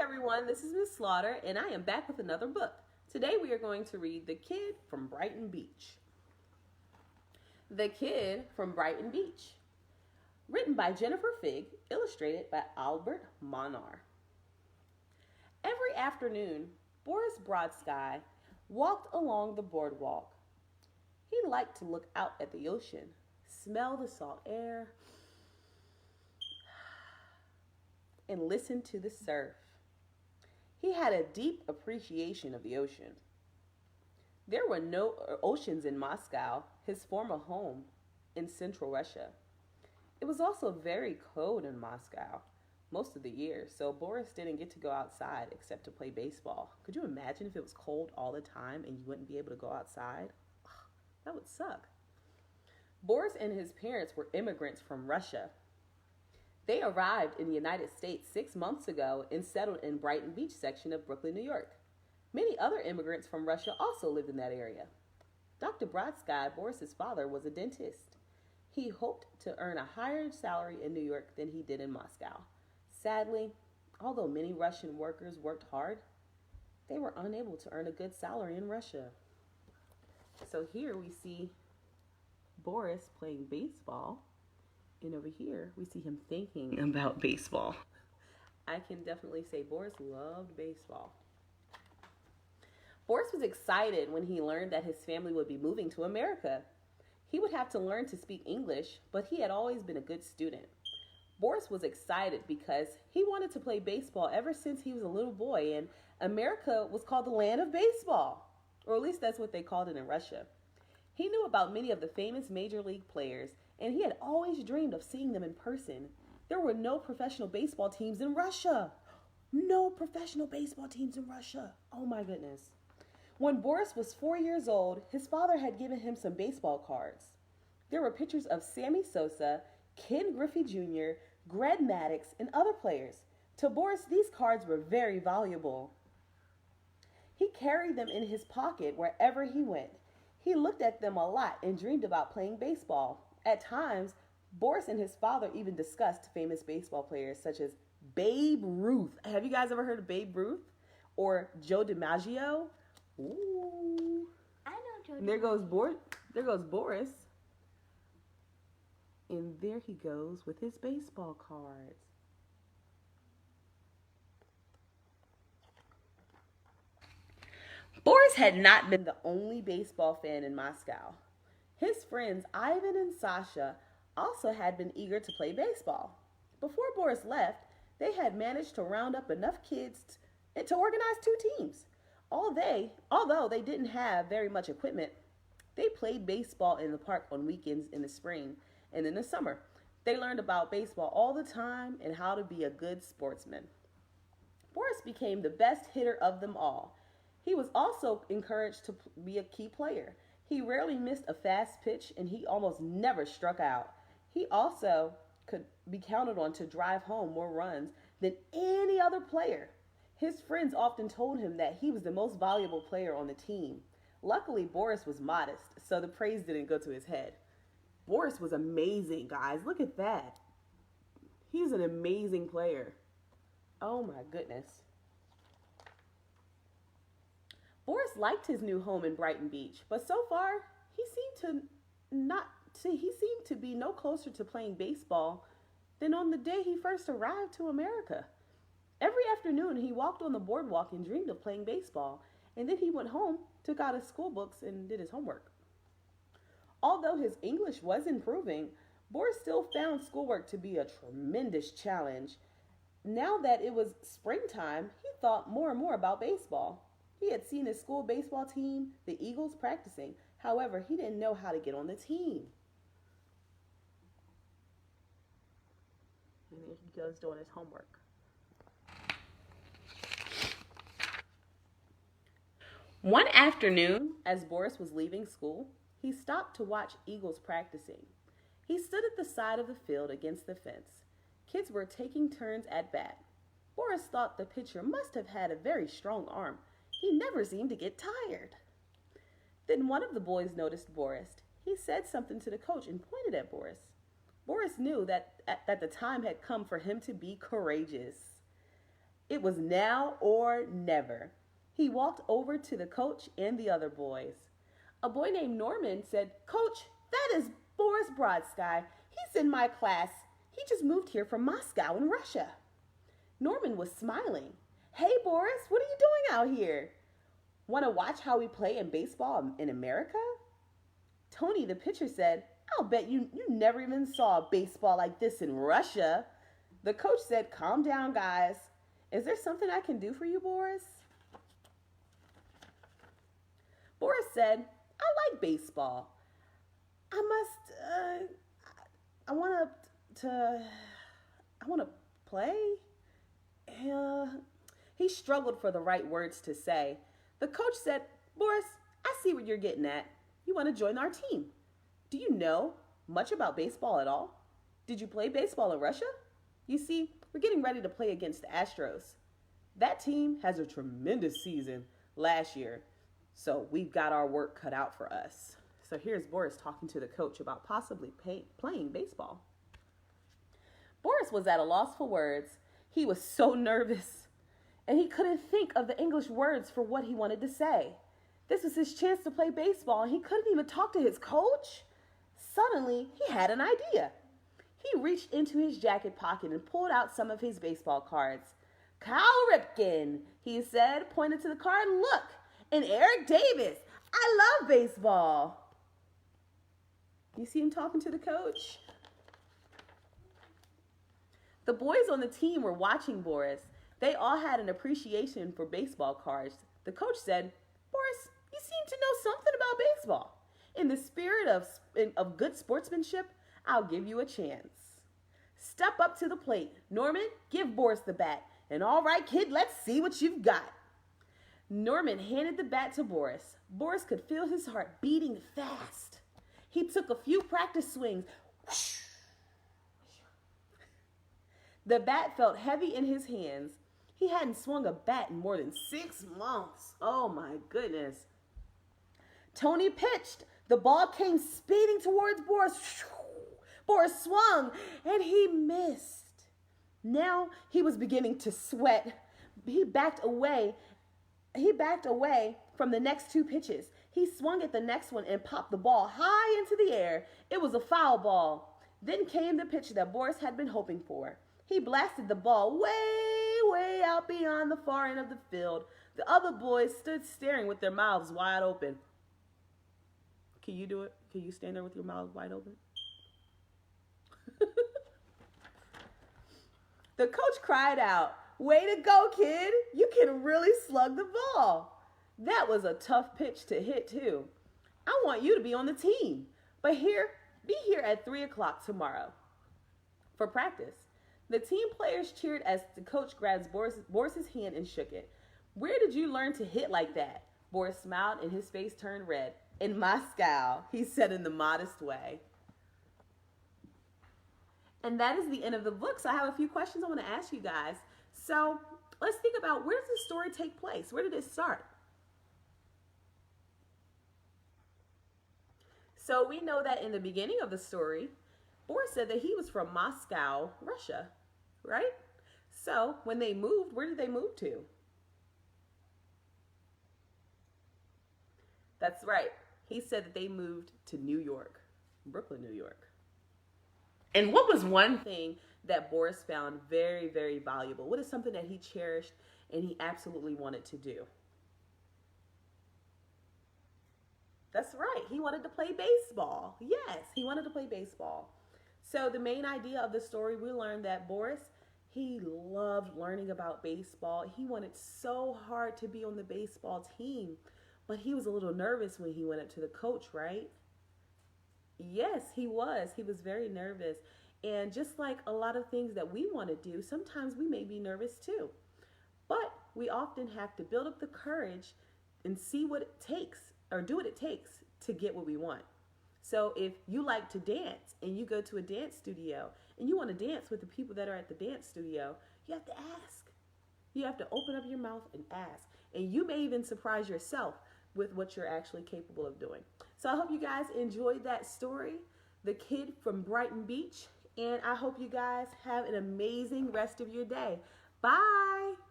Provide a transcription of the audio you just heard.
everyone, this is Miss Slaughter, and I am back with another book. Today we are going to read The Kid from Brighton Beach. The Kid from Brighton Beach. Written by Jennifer Figg, illustrated by Albert Monar. Every afternoon, Boris Brodsky walked along the boardwalk. He liked to look out at the ocean, smell the salt air, and listen to the surf. He had a deep appreciation of the ocean. There were no oceans in Moscow, his former home in central Russia. It was also very cold in Moscow most of the year, so Boris didn't get to go outside except to play baseball. Could you imagine if it was cold all the time and you wouldn't be able to go outside? That would suck. Boris and his parents were immigrants from Russia. They arrived in the United States 6 months ago and settled in Brighton Beach section of Brooklyn, New York. Many other immigrants from Russia also lived in that area. Dr. Brodsky, Boris's father, was a dentist. He hoped to earn a higher salary in New York than he did in Moscow. Sadly, although many Russian workers worked hard, they were unable to earn a good salary in Russia. So here we see Boris playing baseball. And over here, we see him thinking about baseball. I can definitely say Boris loved baseball. Boris was excited when he learned that his family would be moving to America. He would have to learn to speak English, but he had always been a good student. Boris was excited because he wanted to play baseball ever since he was a little boy, and America was called the land of baseball, or at least that's what they called it in Russia. He knew about many of the famous major league players, and he had always dreamed of seeing them in person. There were no professional baseball teams in Russia. No professional baseball teams in Russia. Oh my goodness. When Boris was 4 years old, his father had given him some baseball cards. There were pictures of Sammy Sosa, Ken Griffey Jr., Greg Maddux, and other players. To Boris, these cards were very valuable. He carried them in his pocket wherever he went. He looked at them a lot and dreamed about playing baseball. At times, Boris and his father even discussed famous baseball players such as Babe Ruth. Have you guys ever heard of Babe Ruth? Or Joe DiMaggio? Ooh. I know Joe DiMaggio. And there goes Boris. And there he goes with his baseball cards. Boris had not been the only baseball fan in Moscow. His friends Ivan and Sasha also had been eager to play baseball. Before Boris left, they had managed to round up enough kids to organize 2 teams. Although they didn't have very much equipment, they played baseball in the park on weekends in the spring and in the summer. They learned about baseball all the time and how to be a good sportsman. Boris became the best hitter of them all. He was also encouraged to be a key player. He rarely missed a fast pitch, and he almost never struck out. He also could be counted on to drive home more runs than any other player. His friends often told him that he was the most valuable player on the team. Luckily, Boris was modest, so the praise didn't go to his head. Boris was amazing, guys. Look at that. He's an amazing player. Oh my goodness. Boris liked his new home in Brighton Beach, but so far, he seemed to be no closer to playing baseball than on the day he first arrived to America. Every afternoon, he walked on the boardwalk and dreamed of playing baseball, and then he went home, took out his school books, and did his homework. Although his English was improving, Boris still found schoolwork to be a tremendous challenge. Now that it was springtime, he thought more and more about baseball. He had seen his school baseball team, the Eagles, practicing. However, he didn't know how to get on the team. And there he goes doing his homework. One afternoon, as Boris was leaving school, he stopped to watch Eagles practicing. He stood at the side of the field against the fence. Kids were taking turns at bat. Boris thought the pitcher must have had a very strong arm. He never seemed to get tired. Then one of the boys noticed Boris. He said something to the coach and pointed at Boris. Boris knew that the time had come for him to be courageous. It was now or never. He walked over to the coach and the other boys. A boy named Norman said, "Coach, that is Boris Brodsky. He's in my class. He just moved here from Moscow in Russia." Norman was smiling. "Hey, Boris, what are you doing out here? Want to watch how we play in baseball in America?" Tony, the pitcher, said, "I'll bet you never even saw a baseball like this in Russia." The coach said, "Calm down, guys. Is there something I can do for you, Boris?" Boris said, "I like baseball. I want to play." He struggled for the right words to say. The coach said, "Boris, I see what you're getting at. You want to join our team. Do you know much about baseball at all? Did you play baseball in Russia? You see, we're getting ready to play against the Astros. That team has a tremendous season last year, so we've got our work cut out for us." So here's Boris talking to the coach about possibly playing baseball. Boris was at a loss for words. He was so nervous, and he couldn't think of the English words for what he wanted to say. This was his chance to play baseball, and he couldn't even talk to his coach. Suddenly, he had an idea. He reached into his jacket pocket and pulled out some of his baseball cards. "Cal Ripken," he said, pointing to the card. "Look, and Eric Davis. I love baseball." You see him talking to the coach? The boys on the team were watching Boris. They all had an appreciation for baseball cards. The coach said, "Boris, you seem to know something about baseball. In the spirit of good sportsmanship, I'll give you a chance. Step up to the plate. Norman, give Boris the bat. And all right, kid, let's see what you've got." Norman handed the bat to Boris. Boris could feel his heart beating fast. He took a few practice swings. The bat felt heavy in his hands. He hadn't swung a bat in more than 6 months. Oh my goodness. Tony pitched. The ball came speeding towards Boris. Boris swung and he missed. Now he was beginning to sweat. He backed away from the next 2 pitches. He swung at the next one and popped the ball high into the air. It was a foul ball. Then came the pitch that Boris had been hoping for. He blasted the ball way out beyond the far end of the field. The other boys stood staring with their mouths wide open. Can you do it? Can you stand there with your mouth wide open? The coach cried out, "Way to go, kid. You can really slug the ball." That was a tough pitch to hit, too. "I want you to be on the team. But be here at 3 o'clock tomorrow for practice." The team players cheered as the coach grabbed Boris's hand and shook it. "Where did you learn to hit like that?" Boris smiled and his face turned red. "In Moscow," he said in the modest way. And that is the end of the book. So I have a few questions I want to ask you guys. So let's think about, where does this story take place? Where did it start? So we know that in the beginning of the story, Boris said that he was from Moscow, Russia, right? So when they moved, where did they move to? That's right. He said that they moved to New York, Brooklyn, New York. And what was one thing that Boris found very, very valuable? What is something that he cherished and he absolutely wanted to do? That's right. He wanted to play baseball. Yes, he wanted to play baseball. So the main idea of the story, we learned that Boris, he loved learning about baseball. He wanted so hard to be on the baseball team, but he was a little nervous when he went up to the coach, right? Yes, he was. He was very nervous. And just like a lot of things that we want to do, sometimes we may be nervous too. But we often have to build up the courage and see what it takes, or do what it takes to get what we want. So if you like to dance and you go to a dance studio and you want to dance with the people that are at the dance studio, you have to ask. You have to open up your mouth and ask. And you may even surprise yourself with what you're actually capable of doing. So I hope you guys enjoyed that story, The Kid from Brighton Beach. And I hope you guys have an amazing rest of your day. Bye.